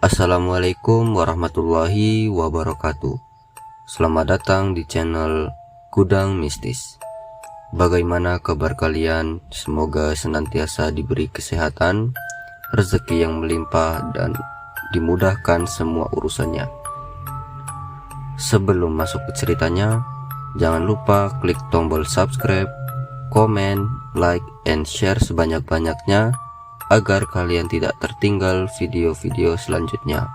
Assalamualaikum warahmatullahi wabarakatuh. Selamat datang di channel Gudang Mistis. Bagaimana kabar kalian? Semoga senantiasa diberi kesehatan, rezeki yang melimpah, dan dimudahkan semua urusannya. Sebelum masuk ke ceritanya, jangan lupa klik tombol subscribe, komen, like, and share sebanyak-banyaknya agar kalian tidak tertinggal video-video selanjutnya.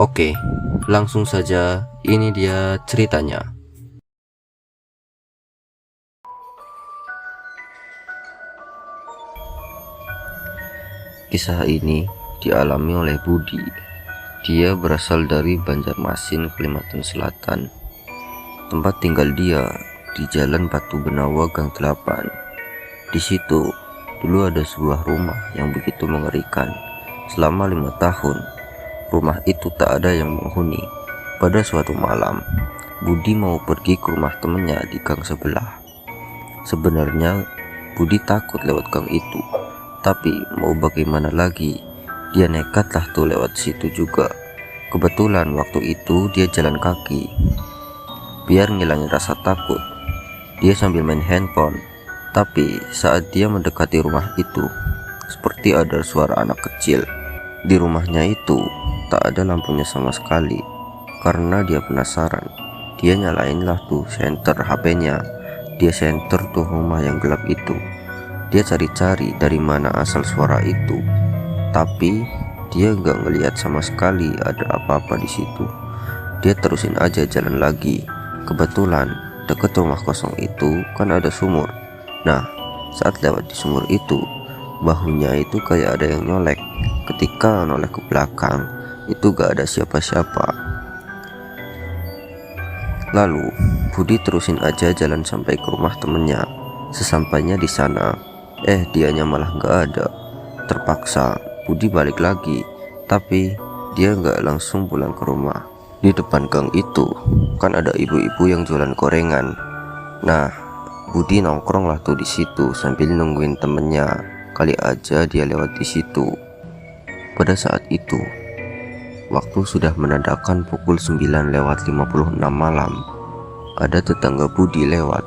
Oke, langsung saja, ini dia ceritanya. Kisah ini dialami oleh Budi. Dia berasal dari Banjarmasin, Kalimantan Selatan. Tempat tinggal dia di Jalan Batu Benawa, Gang 8. Di situ dulu ada sebuah rumah yang begitu mengerikan. Selama 5 tahun, rumah itu tak ada yang menghuni. Pada suatu malam, Budi mau pergi ke rumah temannya di gang sebelah. Sebenarnya Budi takut lewat gang itu, tapi mau bagaimana lagi, dia nekatlah tuh lewat situ juga. Kebetulan waktu itu dia jalan kaki. Biar ngilangin rasa takut, dia sambil main handphone. Tapi saat dia mendekati rumah itu, seperti ada suara anak kecil. Di rumahnya itu tak ada lampunya sama sekali. Karena dia penasaran, dia nyalainlah tuh senter HP-nya. Dia senter tuh rumah yang gelap itu. Dia cari-cari dari mana asal suara itu, tapi dia nggak ngelihat sama sekali ada apa-apa di situ. Dia terusin aja jalan lagi. Kebetulan deket rumah kosong itu kan ada sumur. Nah, saat lewat di sumur itu, bahunya itu kayak ada yang nyolek. Ketika noleh ke belakang, itu gak ada siapa-siapa. Lalu Budi terusin aja jalan sampai ke rumah temennya. Sesampainya di sana, dianya malah gak ada. Terpaksa Budi balik lagi, tapi dia gak langsung pulang ke rumah. Di depan gang itu kan ada ibu-ibu yang jualan gorengan. Nah, Budi nongkrong lah tuh di situ sambil nungguin temennya. Kali aja dia lewat di situ. Pada saat itu, waktu sudah menandakan pukul 9:56 malam. Ada tetangga Budi lewat.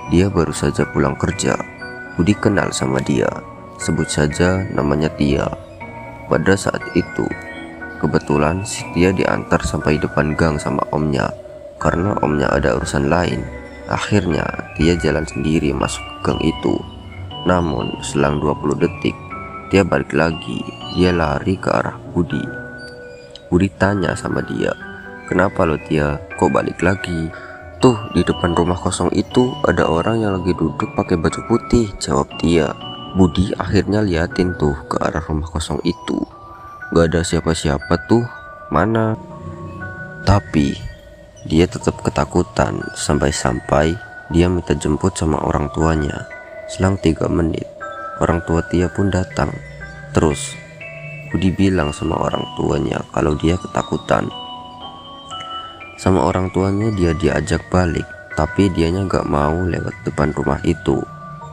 Dia baru saja pulang kerja. Budi kenal sama dia. Sebut saja namanya Tia. Pada saat itu, kebetulan si Tia diantar sampai depan gang sama omnya. Karena omnya ada urusan lain. Akhirnya dia jalan sendiri masuk ke gang itu. Namun selang 20 detik dia balik lagi. Dia lari ke arah Budi. Budi tanya sama dia, "Kenapa lo Tia, kok balik lagi?" "Tuh di depan rumah kosong itu ada orang yang lagi duduk pakai baju putih," jawab Tia. Budi akhirnya liatin tuh ke arah rumah kosong itu. Gak ada siapa-siapa tuh, mana. Tapi dia tetap ketakutan sampai-sampai dia minta jemput sama orang tuanya. Selang 3 menit, orang tua Tia pun datang. Terus Budi bilang sama orang tuanya kalau dia ketakutan. Sama orang tuanya dia diajak balik, tapi dianya gak mau lewat depan rumah itu.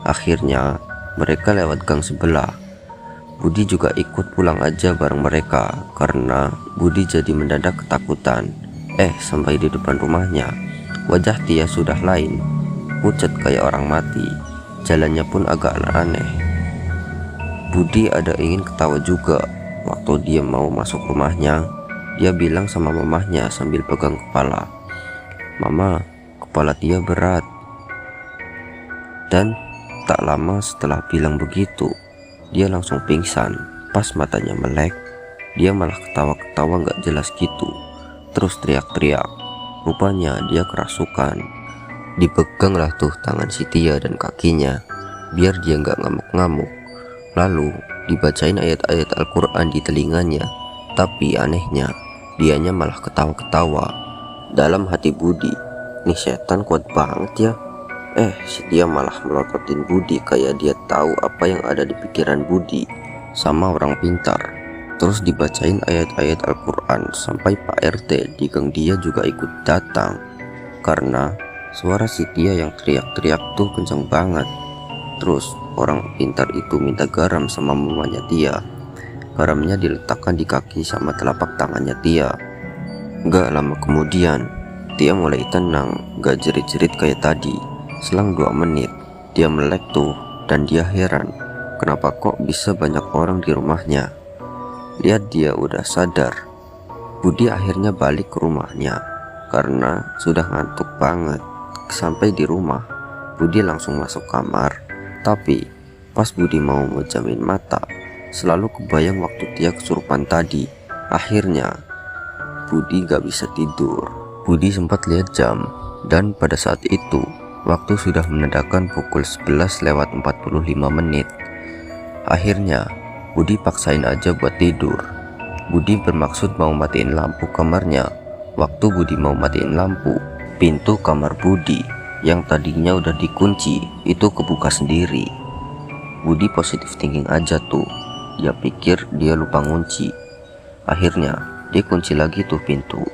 Akhirnya mereka lewat gang sebelah. Budi juga ikut pulang aja bareng mereka karena Budi jadi mendadak ketakutan. Sampai di depan rumahnya, wajah Tia sudah lain, pucat kayak orang mati. Jalannya pun agak aneh. Budi ada ingin ketawa juga. Waktu dia mau masuk rumahnya, dia bilang sama mamahnya sambil pegang kepala, "Mama, kepala Tia berat." Dan tak lama setelah bilang begitu, dia langsung pingsan. Pas matanya melek, dia malah ketawa-ketawa gak jelas gitu. Terus teriak-teriak. Rupanya dia kerasukan. Dipeganglah tuh tangan si Tia dan kakinya biar dia nggak ngamuk-ngamuk. Lalu dibacain ayat-ayat Al-Quran di telinganya. Tapi anehnya dianya malah ketawa-ketawa. Dalam hati Budi, nih setan kuat banget ya. Si Tia malah melototin Budi kayak dia tahu apa yang ada di pikiran Budi. Sama orang pintar. Terus dibacain ayat-ayat Al-Quran sampai Pak RT di gang dia juga ikut datang. Karena suara si Tia yang teriak-teriak tuh kencang banget. Terus orang pintar itu minta garam sama mamanya Tia. Garamnya diletakkan di kaki sama telapak tangannya Tia. Gak lama kemudian, Tia mulai tenang, gak jerit-jerit kayak tadi. Selang 2 menit, dia melek tuh, dan dia heran kenapa kok bisa banyak orang di rumahnya. Lihat dia udah sadar. Budi akhirnya balik ke rumahnya karena sudah ngantuk banget. Sampai di rumah, Budi langsung masuk kamar. Tapi pas Budi mau menjamin mata, selalu kebayang waktu Tia kesurupan tadi. Akhirnya Budi gak bisa tidur. Budi sempat lihat jam, dan pada saat itu waktu sudah menandakan pukul 11:45. Akhirnya Budi paksain aja buat tidur. Budi bermaksud mau matiin lampu kamarnya. Waktu Budi mau matiin lampu, pintu kamar Budi yang tadinya udah dikunci itu kebuka sendiri. Budi positif thinking aja tuh. Dia pikir dia lupa ngunci. Akhirnya dia kunci lagi tuh pintu.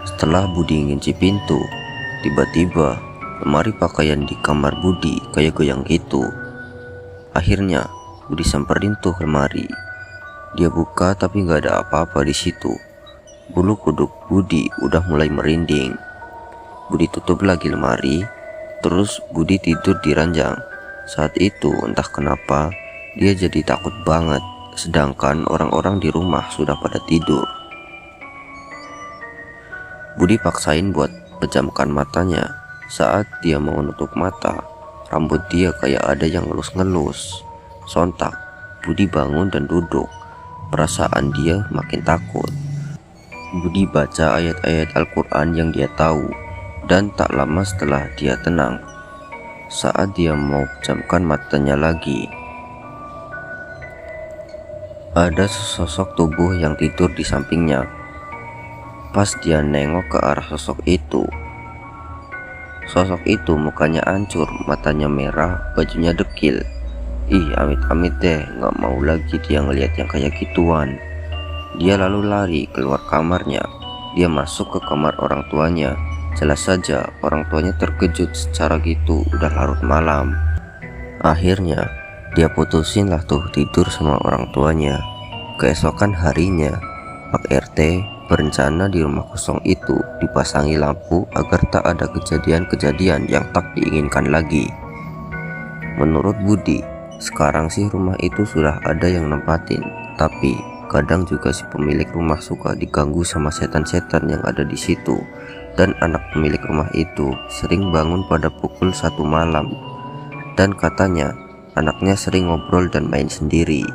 Setelah Budi ngunci pintu, tiba-tiba lemari pakaian di kamar Budi kayak goyang gitu. Akhirnya Budi samperin tuh lemari. Dia buka tapi nggak ada apa-apa di situ. Bulu kuduk Budi udah mulai merinding. Budi tutup lagi lemari, terus Budi tidur di ranjang. Saat itu entah kenapa dia jadi takut banget, sedangkan orang-orang di rumah sudah pada tidur. Budi paksain buat pejamkan matanya. Saat dia mau nutup mata, rambut dia kayak ada yang ngelus-ngelus. Sontak Budi bangun dan duduk. Perasaan dia makin takut. Budi baca ayat-ayat Al-Quran yang dia tahu, dan tak lama setelah dia tenang. Saat dia mau pejamkan matanya lagi, ada sesosok tubuh yang tidur di sampingnya. Pas dia nengok ke arah sosok itu mukanya hancur, matanya merah, bajunya dekil. Ih, amit-amit deh, gak mau lagi dia ngeliat yang kayak gituan. Dia lalu lari keluar kamarnya. Dia masuk ke kamar orang tuanya. Jelas saja orang tuanya terkejut secara gitu, udah larut malam. Akhirnya dia putusin lah tuh tidur sama orang tuanya. Keesokan harinya, Pak RT berencana di rumah kosong itu dipasangi lampu agar tak ada kejadian-kejadian yang tak diinginkan lagi. Menurut Budi, sekarang sih rumah itu sudah ada yang nempatin, tapi kadang juga si pemilik rumah suka diganggu sama setan-setan yang ada di situ. Dan anak pemilik rumah itu sering bangun pada pukul 1 malam. Dan katanya anaknya sering ngobrol dan main sendiri.